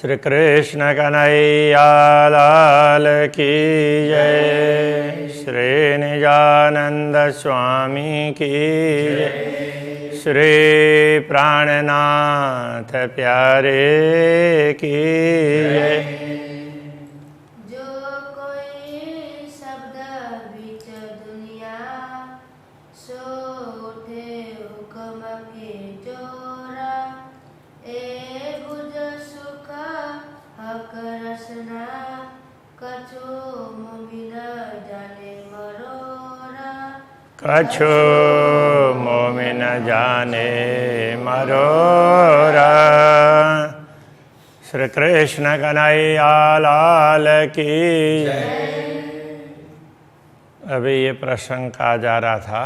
श्री कृष्ण कन्हैया लाल की जय। श्री निजानंद स्वामी की जय। श्री प्राणनाथ प्यारे की जय। कछु मोमिन जाने मरोरा। श्री कृष्ण कन्हैया लाल की जय। अभी ये प्रसंग कहा जा रहा था,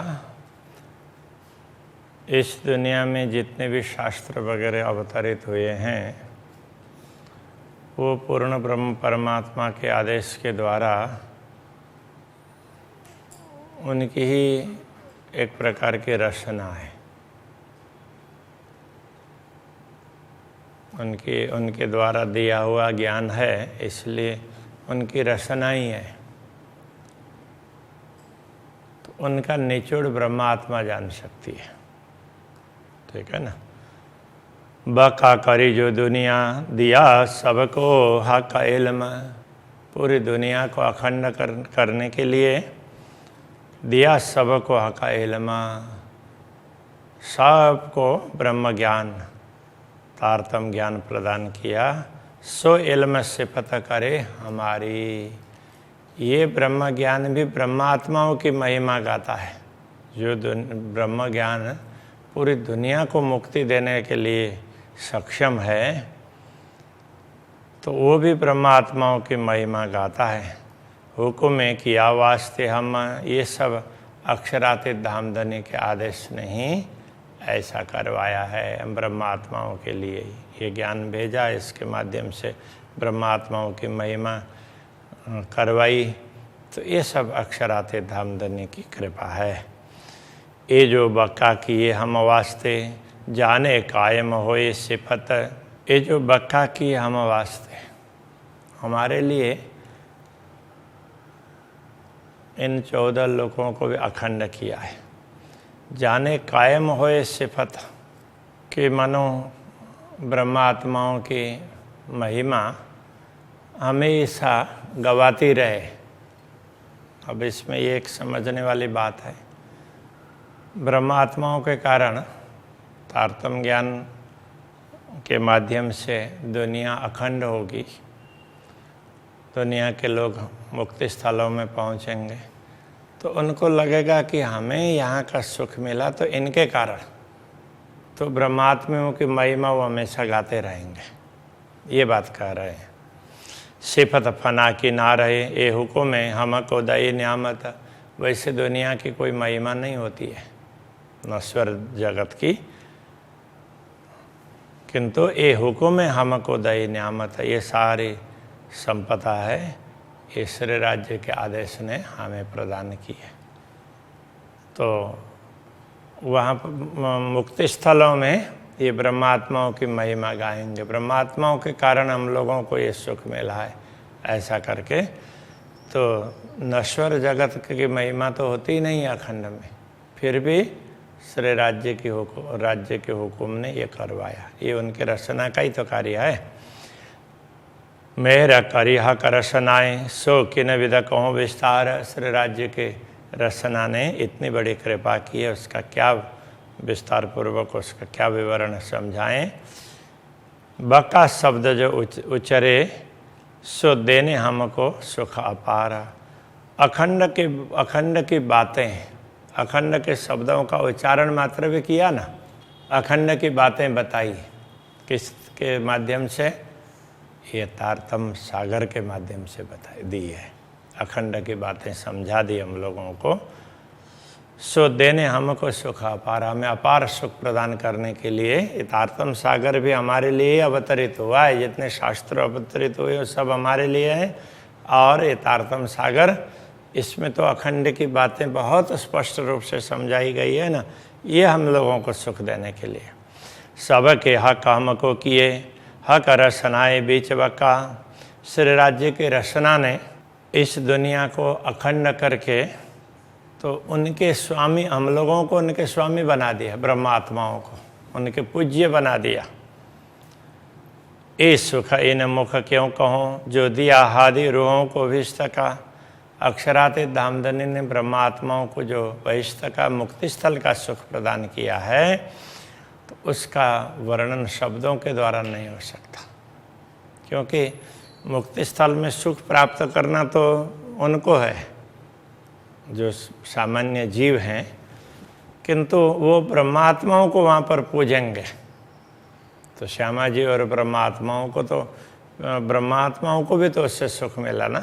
इस दुनिया में जितने भी शास्त्र वगैरह अवतरित हुए हैं वो पूर्ण ब्रह्म परमात्मा के आदेश के द्वारा उनकी ही एक प्रकार की रचना है। उनके द्वारा दिया हुआ ज्ञान है, इसलिए उनकी रचना ही है। तो उनका निचोड़ ब्रह्मात्मा जान सकती है, ठीक है ना। बका करी जो दुनिया दिया सबको हक इल्म, पूरी दुनिया को अखंड करने के लिए दिया सबको हक इल्म, सबको ब्रह्म ज्ञान तारतम ज्ञान प्रदान किया। सो इल्म सिफत करे हमारी। ये ब्रह्म ज्ञान भी ब्रह्मात्माओं की महिमा गाता है। जो ब्रह्म ज्ञान पूरी दुनिया को मुक्ति देने के लिए सक्षम है, तो वो भी ब्रह्मात्माओं की महिमा गाता है। हुक्म किया वास्ते हम, ये सब अक्षरातीत धामधनी के आदेश ने ही ऐसा करवाया है। ब्रह्मात्माओं के लिए ये ज्ञान भेजा, इसके माध्यम से ब्रह्मात्माओं की महिमा करवाई। तो ये सब अक्षरातीत धामधनी की कृपा है। ये जो बक्का किए हम वास्ते, जाने कायम होए सिफत। ये जो बक्का किए हम वास्ते, हमारे लिए इन 14 लोगों को भी अखंड किया है। जाने कायम होए सिफत कि मनो ब्रह्मात्माओं की महिमा हमेशा गवाती रहे। अब इसमें ये एक समझने वाली बात है, ब्रह्मात्माओं के कारण तारतम ज्ञान के माध्यम से दुनिया अखंड होगी। दुनिया के लोग मुक्ति स्थलों में पहुंचेंगे तो उनको लगेगा कि हमें यहाँ का सुख मिला तो इनके कारण, तो ब्रह्मात्माओं की महिमा वो हमेशा गाते रहेंगे। ये बात कह रहे हैं। सिफत फना की ना रहे ये हुक्म है हमको दई न्यामत। वैसे दुनिया की कोई महिमा नहीं होती है, नश्वर जगत की, किंतु ये हुक्म है हमको दई न्यामत। ये सारी संपदा है, ईश्वर राज्य के आदेश ने हमें प्रदान की है। तो वहाँ मुक्ति स्थलों में ये ब्रह्मात्माओं की महिमा गाएंगे। ब्रह्मात्माओं के कारण हम लोगों को ये सुख मिला है, ऐसा करके। तो नश्वर जगत की महिमा तो होती ही नहीं अखंड में, फिर भी श्री राज्य के हुक्म ने ये करवाया। ये उनके रचना का ही तो कार्य है। मेरा करिहा कर रचनाएँ सो किन विध कहूँ विस्तार। श्री राज्य के रचना ने इतनी बड़ी कृपा की है, उसका क्या विस्तार पूर्वक उसका क्या विवरण समझाएं। बका शब्द जो उचरे सो देने हमको सुख अपार। अखंड की बातें, अखंड के शब्दों का उच्चारण मात्र भी किया ना, अखंड की बातें बताई। किसके माध्यम से? ये तारतम सागर के माध्यम से बताई दी है। अखंड की बातें समझा दी हम लोगों को। सो देने हमको सुख अपार, हमें अपार सुख प्रदान करने के लिए ये तारतम सागर भी हमारे लिए अवतरित हुआ है। जितने शास्त्र अवतरित हुए वो सब हमारे लिए हैं। और ये तारतम सागर, इसमें तो अखंड की बातें बहुत स्पष्ट रूप से समझाई गई है ना, ये हम लोगों को सुख देने के लिए। सबके हक हमको किए हक रसनाए बीच बका। श्री राज्य की रचना ने इस दुनिया को अखंड करके तो उनके स्वामी, हम लोगों को उनके स्वामी बना दिया, ब्रह्मात्माओं को उनके पूज्य बना दिया। ए सुख इन मुख क्यों कहूँ, जो दिया हादि रूहों को विस्तका। अक्षराते धामधनी ने ब्रह्मात्माओं को जो बहिष्ठ का मुक्ति स्थल का सुख प्रदान किया है, तो उसका वर्णन शब्दों के द्वारा नहीं हो सकता, क्योंकि मुक्ति स्थल में सुख प्राप्त करना तो उनको है जो सामान्य जीव हैं, किंतु वो ब्रह्मात्माओं को वहाँ पर पूजेंगे। तो श्यामा जी और ब्रह्मात्माओं को तो, ब्रह्मात्माओं को भी तो उससे सुख मिला ना।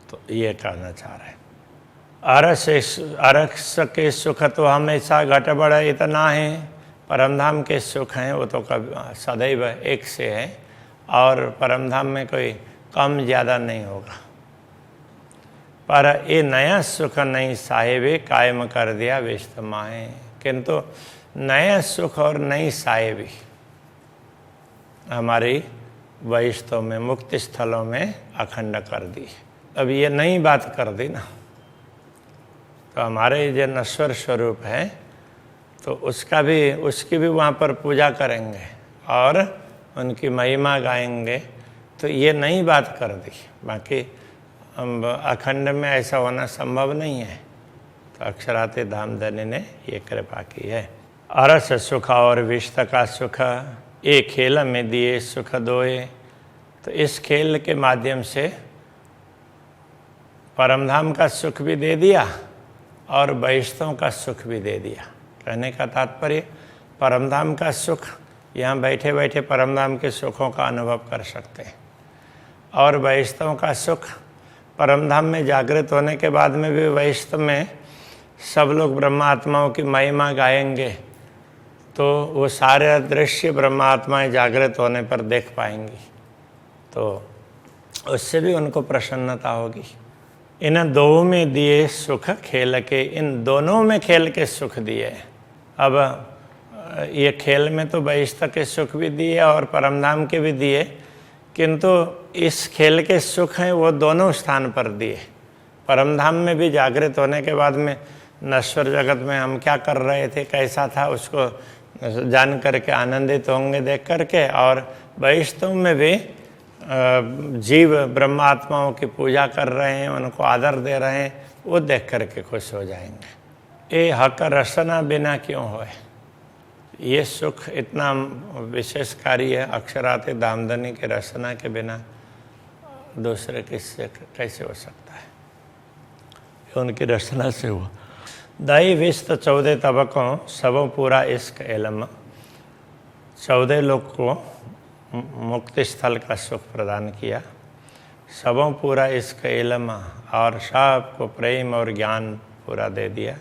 तो ये कहना चाह रहे हैं, अरस के सुख तो हमेशा घट बढ़ इतना है, परमधाम के सुख हैं वो तो कभी सदैव एक से है, और परमधाम में कोई कम ज़्यादा नहीं होगा। पर ये नया सुख नहीं साहिबे कायम कर दिया विस्तमाए। किंतु नया सुख और नई साहिबी हमारी वैष्णव में, मुक्ति स्थलों में अखंड कर दी। अब ये नई बात कर दी ना, तो हमारे जो नश्वर स्वरूप है तो उसकी भी वहाँ पर पूजा करेंगे और उनकी महिमा गाएंगे। तो ये नई बात कर दी, बाकी अखंड में ऐसा होना संभव नहीं है। तो अक्षराते धामधनी ने ये कृपा की है। अरस सुख और विश्व का सुख, एक खेल में दिए सुख दोए। तो इस खेल के माध्यम से परमधाम का सुख भी दे दिया और वैष्णव का सुख भी दे दिया। कहने का तात्पर्य, परमधाम का सुख यहाँ बैठे बैठे परमधाम के सुखों का अनुभव कर सकते हैं, और वैष्णव का सुख परमधाम में जागृत होने के बाद में भी वैष्णव में सब लोग ब्रह्मात्माओं की महिमा गाएंगे, तो वो सारे दृश्य ब्रह्मात्माएं जागृत होने पर देख पाएंगी, तो उससे भी उनको प्रसन्नता होगी। इन दो में दिए सुख खेल के, इन दोनों में खेल के सुख दिए। अब ये खेल में तो वैष्णव के सुख भी दिए और परमधाम के भी दिए, किंतु इस खेल के सुख हैं वो दोनों स्थान पर दिए। परमधाम में भी जागृत होने के बाद में नश्वर जगत में हम क्या कर रहे थे, कैसा था, उसको जान करके आनंदित होंगे देख करके, और वैष्णव में भी जीव ब्रह्मात्माओं की पूजा कर रहे हैं, उनको आदर दे रहे हैं, वो देख करके खुश हो जाएंगे। ये हक रसना बिना क्यों होए, ये सुख इतना विशेषकारी है अक्षराते धामधनी के रसना के बिना दूसरे किससे कैसे हो सकता है, उनकी रचना से हुआ। दाई विस्त 14 तबकों सबों पूरा इश्क इल्म। 14 लोग को मुक्ति स्थल का सुख प्रदान किया, सबों पूरा इश्क इल्म, और सबको प्रेम और ज्ञान पूरा दे दिया।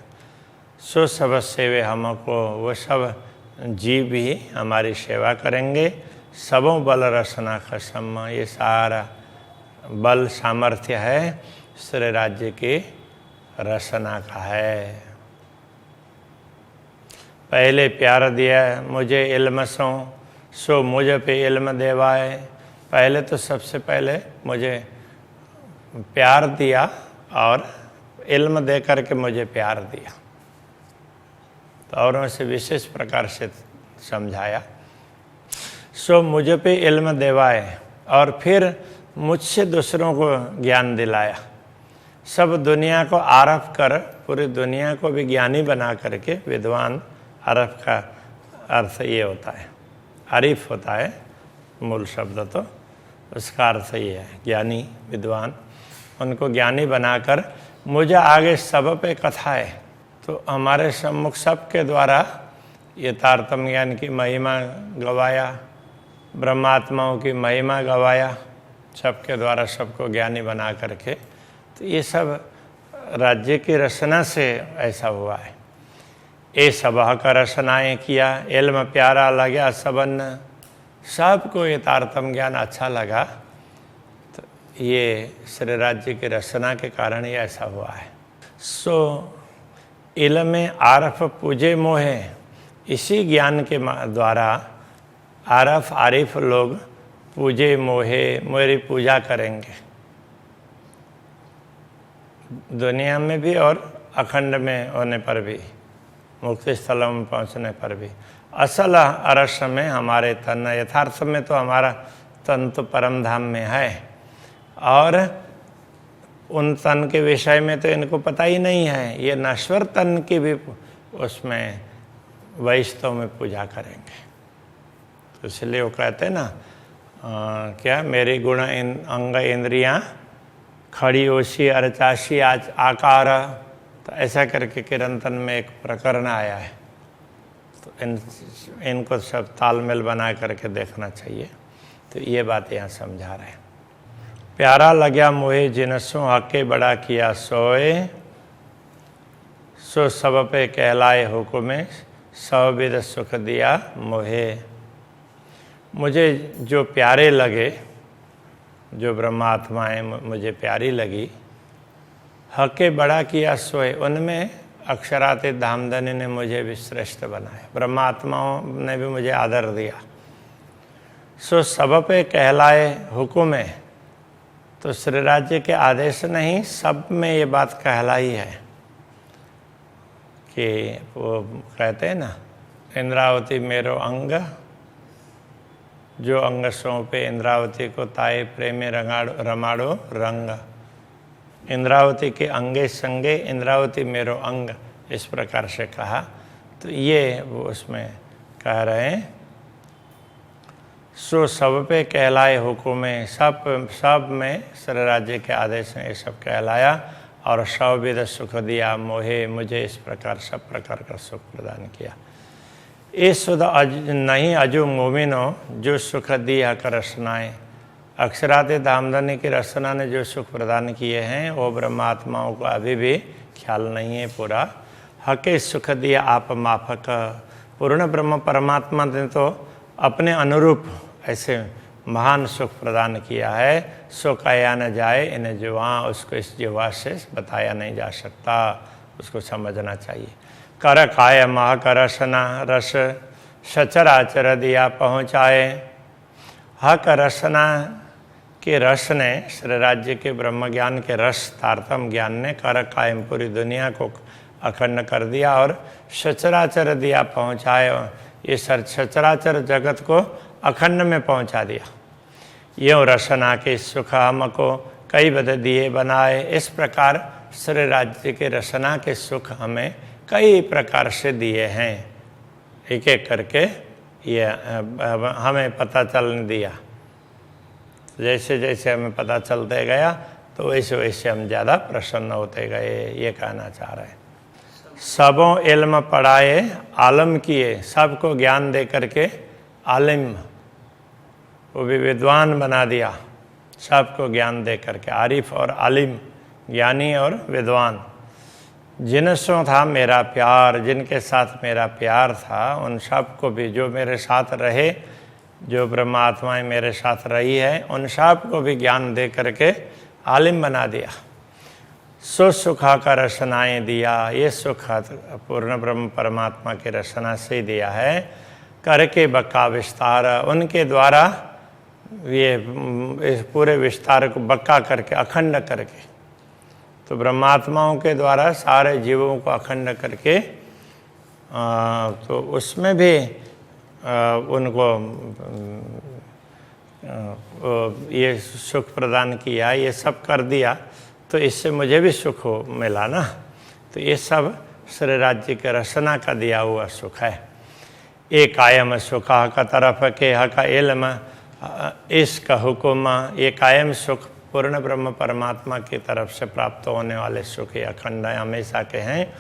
सो सब सेवे हमको, वो सब जीव भी हमारी सेवा करेंगे। सबों बल रसना खसम, ये सारा बल सामर्थ्य है श्री राज्य की रसना का है। पहले प्यार दिया मुझे इल्म सो मुझ पे इल्म देवाए। पहले तो सबसे पहले मुझे प्यार दिया और इल्म दे करके मुझे प्यार दिया, तो औरों से विशेष प्रकार से समझाया। सो मुझ पे इल्म देवाए, और फिर मुझसे दूसरों को ज्ञान दिलाया। सब दुनिया को आरफ कर, पूरी दुनिया को भी ज्ञानी बना करके, विद्वान, आरफ का अर्थ ये होता है, आरिफ होता है मूल शब्द, तो उसका अर्थ ये है ज्ञानी, विद्वान। उनको ज्ञानी बनाकर मुझे आगे सब पे कथाए, तो हमारे सम्मुख सबके द्वारा ये तारतम्य ज्ञान की महिमा गवाया, ब्रह्मात्माओं की महिमा गवाया, सबके द्वारा सबको ज्ञानी बना करके। तो ये सब राज्य की रचना से ऐसा हुआ है। ए सबह का रचनाएँ किया, इल्म प्यारा लगा सबन, सबको ये तारतम्य ज्ञान अच्छा लगा। तो ये श्री राज्य की रचना के कारण ही ऐसा हुआ है। सो इल्म आरफ पूजे मोहे, इसी ज्ञान के द्वारा आरफ आरिफ लोग पूजे मोहे मेरी पूजा करेंगे, दुनिया में भी और अखंड में होने पर भी, मुक्ति स्थलों में पहुंचने पर भी। असल अरस में हमारे तन, यथार्थ में तो हमारा तन तो परम धाम में है, और उन तन के विषय में तो इनको पता ही नहीं है। ये नश्वर तन की भी उसमें वैष्णव में पूजा करेंगे। तो इसलिए वो कहते हैं ना, क्या मेरी गुण अंग इंद्रियां खड़ी ओशी अरचाशी आज आकार, तो ऐसा करके किरंतन में एक प्रकरण आया है। तो इनको सब तालमेल बना करके देखना चाहिए। तो ये बात यहाँ समझा रहे हैं। प्यारा लग्या मोहे जिनसों हके बड़ा किया सोए, सो सब पे कहलाए हुक्मे सब विद सुख दिया मोहे। मुझे जो प्यारे लगे, जो ब्रह्मात्माएँ मुझे प्यारी लगी, हके बड़ा किया सोए, उनमें अक्षरातीत धामधनी ने मुझे भी श्रेष्ठ बनाया, ब्रह्मात्माओं ने भी मुझे आदर दिया। सो सब पे कहलाए हुक्म है, तो श्री राज्य के आदेश नहीं, सब में ये बात कहलाई है कि वो कहते हैं ना, इंद्रावती मेरो अंग, जो अंग सौंपे इंद्रावती को ताए प्रेमे रमाड़ो रंग। इंद्रावती के अंगे संगे इंद्रावती मेरो अंग, इस प्रकार से कहा। तो ये वो उसमें कह रहे हैं, सो सब पे कहलाए हुक्म, सब में श्री राज्य के आदेश ने ये सब कहलाया, और सब विध सुख दिया मोहे, मुझे इस प्रकार सब प्रकार का सुख प्रदान किया। ये सुध नहीं अजो मोमिनो, जो सुख दिया कर रसनाएँ, अक्षराते धामधनी की रचना ने जो सुख प्रदान किए हैं वो ब्रह्मात्माओं को अभी भी ख्याल नहीं है पूरा। हके सुख दिया आप माफक, पूर्ण ब्रह्म परमात्मा ने तो अपने अनुरूप ऐसे महान सुख प्रदान किया है, सो कहा न जाए इन्हें जुआ, उसको इस जुआ से बताया नहीं जा सकता, उसको समझना चाहिए। कर काय मह करसना रस सचराचर दिया पहुँचाए। हक रसना के रस ने, श्री राज्य के ब्रह्म ज्ञान के रस तारतम ज्ञान ने कर कायम पूरी दुनिया को अखंड कर दिया, और सचराचर दिया पहुँचाए, ये सचराचर जगत को अखंड में पहुँचा दिया। यूँ रसना के सुख हमको कई बद दिए बनाए, इस प्रकार श्री राज्य के रसना के सुख हमें कई प्रकार से दिए हैं, एक एक करके ये हमें पता चलने दिया। जैसे जैसे हमें पता चलते गया तो वैसे वैसे हम ज़्यादा प्रसन्न होते गए, ये कहना चाह रहे हैं। सबों इल्म पढ़ाए आलम किए, सबको ज्ञान दे करके आलिम, वो भी विद्वान बना दिया, सबको ज्ञान दे करके, आरिफ और आलिम, ज्ञानी और विद्वान। जिनसों था मेरा प्यार, जिनके साथ मेरा प्यार था, उन सबको भी, जो मेरे साथ रहे, जो ब्रह्मात्माएँ मेरे साथ रही है, उन सबको भी ज्ञान दे करके आलिम बना दिया। सो सुखा का रचनाएँ दिया, ये सुख पूर्ण ब्रह्म परमात्मा की रचना से दिया है। करके बक्का विस्तार, उनके द्वारा ये इस पूरे विस्तार को बक्का करके, अखंड करके, तो ब्रह्मात्माओं के द्वारा सारे जीवों को अखंड करके, तो उसमें भी उनको ये सुख प्रदान किया, ये सब कर दिया, तो इससे मुझे भी सुख मिला ना। तो ये सब श्री राज्य के रचना का दिया हुआ सुख है। एक कायम सुख का तरफ के हका इल्म इसका हुक्म, ये कायम सुख पूर्ण ब्रह्म परमात्मा की तरफ से प्राप्त होने वाले सुख ये अखंड हमेशा के हैं।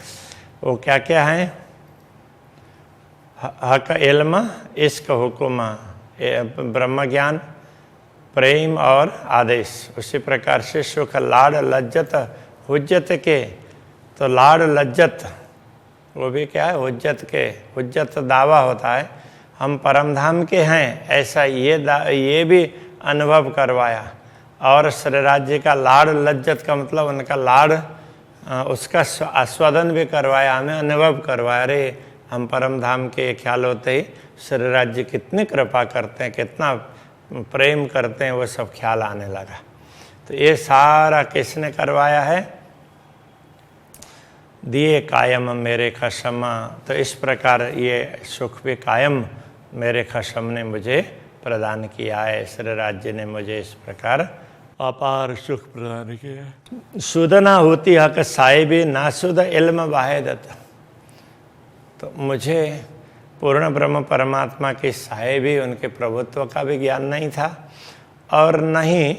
वो क्या क्या हैं? हक इल्म इसका हुक्म, ब्रह्म ज्ञान, प्रेम और आदेश। उसी प्रकार से सुख लाड लज्जत हुज्जत के, तो लाड लज्जत वो भी क्या है? हुज्जत के, हुज्जत दावा होता है हम परमधाम के हैं, ऐसा ये भी अनुभव करवाया। और श्री राज्य का लाड लज्जत का मतलब उनका लाड, उसका आस्वादन भी करवाया, हमें अनुभव करवाया। अरे हम परम धाम के ख्याल होते ही श्री राज्य कितनी कृपा करते हैं, कितना प्रेम करते हैं, वो सब ख्याल आने लगा। तो ये सारा किसने करवाया है? दिए कायम मेरे खसम। तो इस प्रकार ये सुख भी कायम मेरे खसम ने मुझे प्रदान किया है। श्री राज्य ने मुझे इस प्रकार अपार सुख प्रदान किया। सुध ना होती हक साहिबी ना सुध इल्म वाहिदत। तो मुझे पूर्ण ब्रह्म परमात्मा की साहिबी, उनके प्रभुत्व का भी ज्ञान नहीं था, और न ही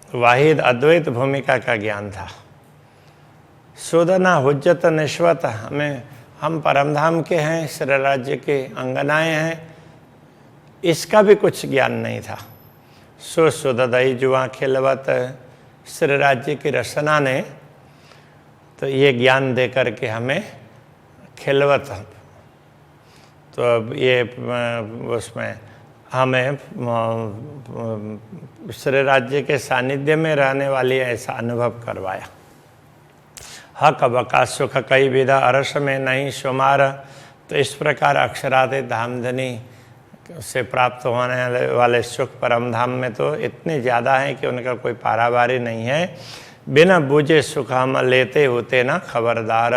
वाहिद अद्वैत भूमिका का ज्ञान था। सुध ना हुज्जत निश्वत, हम परमधाम के हैं, श्री राज्य के अंगनाएं हैं, इसका भी कुछ ज्ञान नहीं था। सो सुददई जुआ खिलवत, श्री राज्य की रचना ने तो ये ज्ञान दे करके हमें खिलवत, तो अब ये उसमें हमें श्री राज्य के सानिध्य में रहने वाली ऐसा अनुभव करवाया। हक बका सुख कई विधा अरस में नहीं शुमार। तो इस प्रकार अक्षरादि धामधनी से प्राप्त होने वाले सुख परम धाम में तो इतने ज़्यादा हैं कि उनका कोई पारावारी नहीं है। बिना बूझे सुख हम लेते होते ना खबरदार।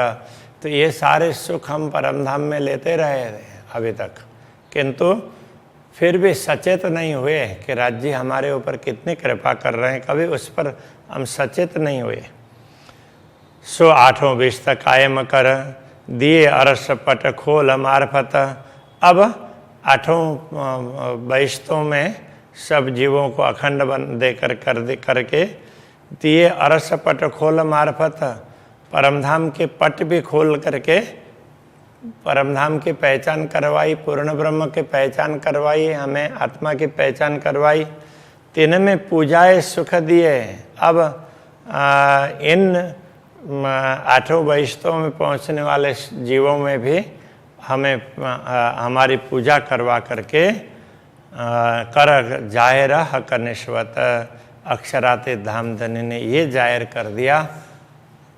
तो ये सारे सुख हम परम धाम में लेते रहे अभी तक, किंतु फिर भी सचेत नहीं हुए कि राज्य हमारे ऊपर कितनी कृपा कर रहे हैं, कभी उस पर हम सचेत नहीं हुए। सो आठों बीस तक कायम कर दिए अरस पट खोल मार्फत। अब आठों बैश्तों में सब जीवों को अखंड बन देकर करके दिए अरस पट खोल मार्फत। परमधाम के पट भी खोल करके परमधाम की पहचान करवाई, पूर्ण ब्रह्म की पहचान करवाई, हमें आत्मा की पहचान करवाई। तीन में पूजाए सुख दिए। अब इन आठों बैश्तों में पहुंचने वाले जीवों में भी हमें हमारी पूजा करवा करके कर जाहिर हक निश्वत। अक्षराते धामधनी ने ये जाहिर कर दिया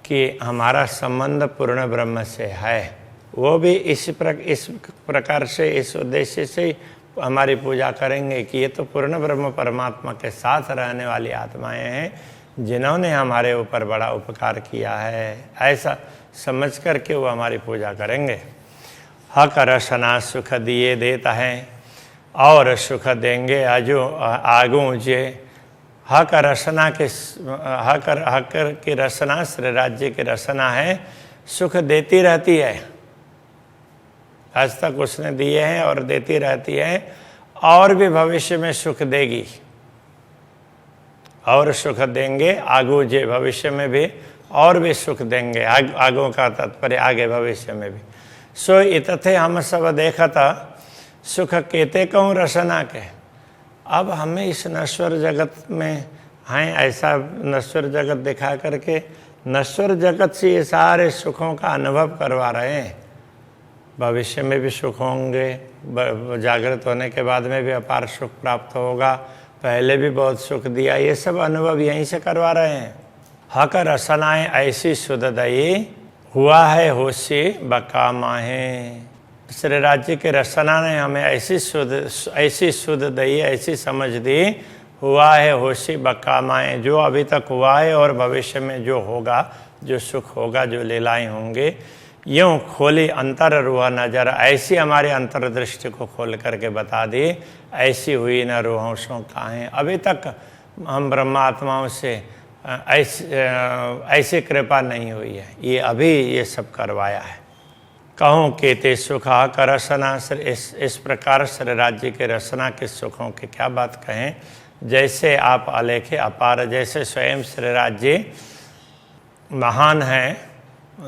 कि हमारा संबंध पूर्ण ब्रह्म से है। वो भी इस प्रकार से, इस उद्देश्य से हमारी पूजा करेंगे कि ये तो पूर्ण ब्रह्म परमात्मा के साथ रहने वाली आत्माएं हैं, जिन्होंने हमारे ऊपर बड़ा उपकार किया है, ऐसा समझ करके वो हमारी पूजा करेंगे। हक रसना सुख दिए देता है और सुख देंगे आजो आगू जे। हक रसना के हक की रसना श्री राज्य की रसना है, सुख देती रहती है। आज तक उसने दिए हैं और देती रहती है, और भी भविष्य में सुख देगी और सुख देंगे आगू जे। भविष्य में भी और भी सुख देंगे, आगू का तात्पर्य आगे भविष्य में भी। सो इतथे हम सब देखता सुख केते कहूँ रसना के। अब हमें इस नश्वर जगत में हैं, ऐसा नश्वर जगत दिखा करके नश्वर जगत से ये सारे सुखों का अनुभव करवा रहे हैं। भविष्य में भी सुख होंगे, जागृत होने के बाद में भी अपार सुख प्राप्त होगा, पहले भी बहुत सुख दिया, ये सब अनुभव यहीं से करवा रहे हैं। हक रसनाएं ऐसी सुददयी हुआ है होशी बका माहे। श्री राज्य के रसना ने हमें ऐसी शुद्ध दई, ऐसी समझ दी, हुआ है होशी बका माए, जो अभी तक हुआ है और भविष्य में जो होगा, जो सुख होगा, जो लीलाएं होंगे, यूँ खोली अंतर रूह नजर। ऐसी हमारे अंतर्दृष्टि को खोल करके बता दी, ऐसी हुई न रूहों सो काहें। अभी तक हम ब्रह्मात्माओं से ऐसी कृपा नहीं हुई है, ये अभी ये सब करवाया है। कहूँ केते सुखा का रसना, इस प्रकार श्री राज्य के रसना के सुखों की क्या बात कहें। जैसे आप अलेखे अपार, जैसे स्वयं श्री राज्य महान हैं,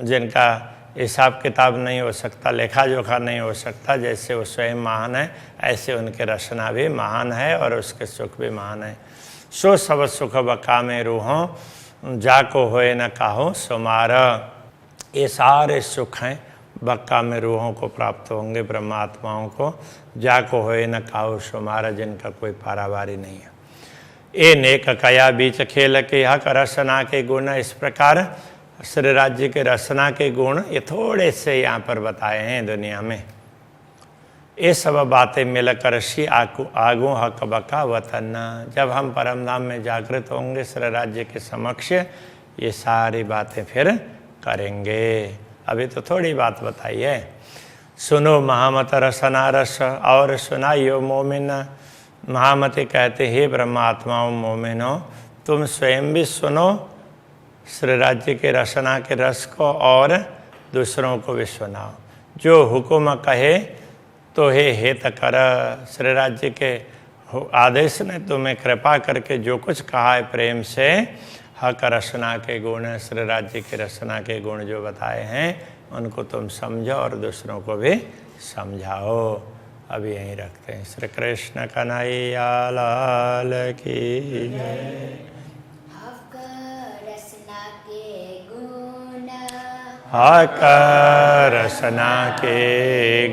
जिनका हिसाब किताब नहीं हो सकता, लेखा जोखा नहीं हो सकता, जैसे वो स्वयं महान है, ऐसे उनके रचना भी महान है और उसके सुख भी महान है। सो सब सुख बका में रूहों जाको होए न काहो सुमार। ये सारे सुख हैं बक्का में रूहों को प्राप्त होंगे, ब्रह्मात्माओं को, जाको होए न काहो सुमार, जिनका कोई पारावारी नहीं है। ए नेक कया बीच खेल के हक रसना के गुण। इस प्रकार श्री राज्य के रसना के गुण ये थोड़े से यहाँ पर बताए हैं दुनिया में। ये सब बातें मिलकर शी आगू हक बका वतन, जब हम परम धाम में जागृत होंगे श्री राज्य के समक्ष ये सारी बातें फिर करेंगे। अभी तो थोड़ी बात बताई है। सुनो महामत रसना रस, और सुनाइयो मोमिन। महामती कहते हे ब्रह्मात्माओं मोमिनो, तुम स्वयं भी सुनो श्री राज्य के रसना के रस को और दूसरों को भी सुनाओ। जो हुक्म कहे तो हे हेत कर, श्री राज्य के आदेश ने तुम्हें कृपा करके जो कुछ कहा है प्रेम से, हक रसना के गुण, श्री राज्य के रसना के गुण जो बताए हैं उनको तुम समझो और दूसरों को भी समझाओ। अभी यहीं रखते हैं। श्री कृष्ण कन्हैया लाल की जय। हक रसना के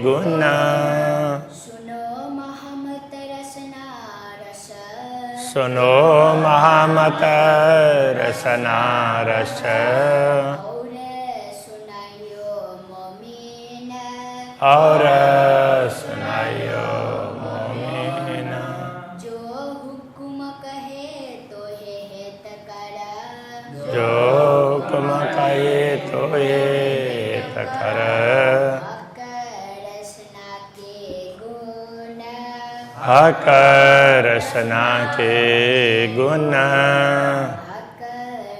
गुण, सुनो महामत रसना रस, सुनो महामत रसना रस, और सुनाइयो मोमिन, और सुनाइयो मोमिन। जो हुक्म कहे तो हे हेत कर, जो हुक्म कहे तो हेत कर, हक रसना के गुण, हक रसना के गुण, हक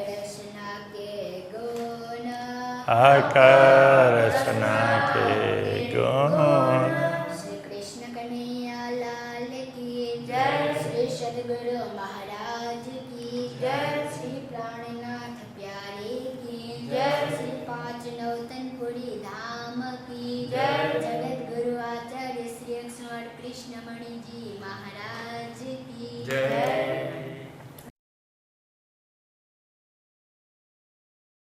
रसना के गुण, हक रसना